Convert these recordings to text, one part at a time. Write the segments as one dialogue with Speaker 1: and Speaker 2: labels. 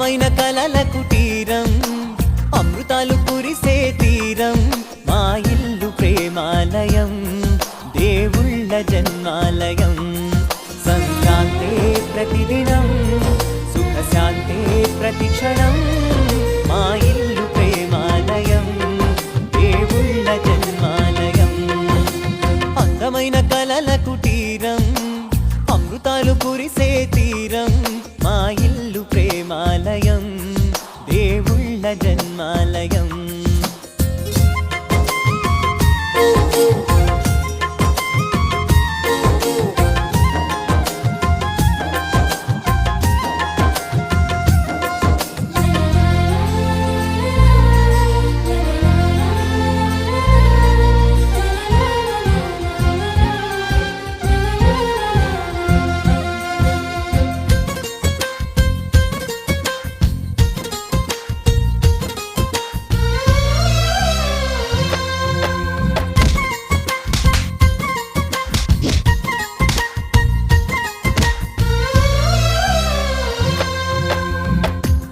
Speaker 1: అందమైన కలల కుటీరం అమృతాలు కురిసే తీరం మా ఇల్లు ప్రేమాలయం దేవుళ్ళ జన్మాలయం సంక్రాంతే ప్రతిదినం సుఖశాంతే ప్రతిక్షణం మా ఇల్లు ప్రేమాలయం దేవుళ్ళ జన్మాలయం అందమైన కలల కుటీరం అమృతాలు కురిసే తీరం మా ఇల్లు ప్రేమాలయం దేవుళ్ళ జన్మాలయం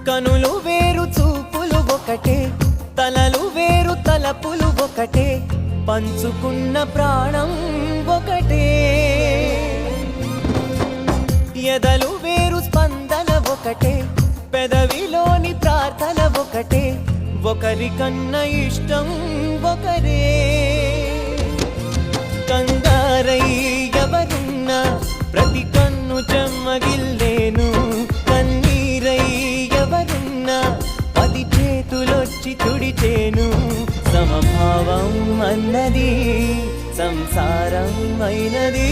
Speaker 1: కనులు వేరు చూపులు ఒకటే తలలు వేరు తలపులు ఒకటే పంచుకున్న ప్రాణం ఒకటే ఎదలు వేరు స్పందన ఒకటే పెదవిలోని ప్రార్థన ఒకటే ఒకరికన్నా ఇష్టం ఒకరే కంగారై ఎవరున్నా ప్రతి కన్ను చెమ్మగిల్లేను కన్నీరై ఎవరున్నా పది చేతులొచ్చి తుడిచేను సమభావం అన్నది సంసారం అయినది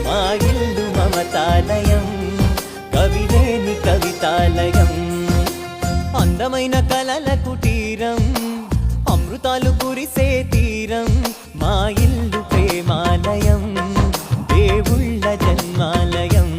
Speaker 1: మా ఇల్లు మమతాలయం కవిలేని కవితాలయం అందమైన కలల కుటీరం అమృతాలు కురిసే తీరం మా ఇల్లు ప్రేమాలయం దేవుళ్ళ జన్మాలయం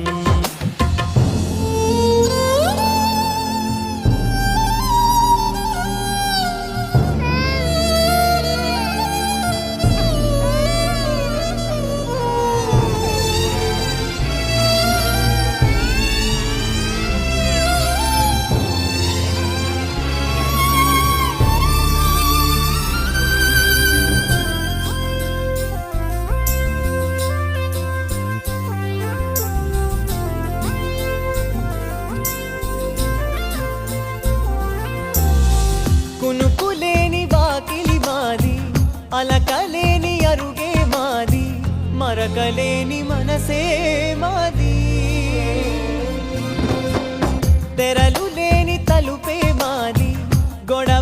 Speaker 1: కునుకులేని వాకిలి మాది అలకలేని అరుగే మాది మరకలేని మనసే మాది తెరలు లేని తలుపే మాది గొడవ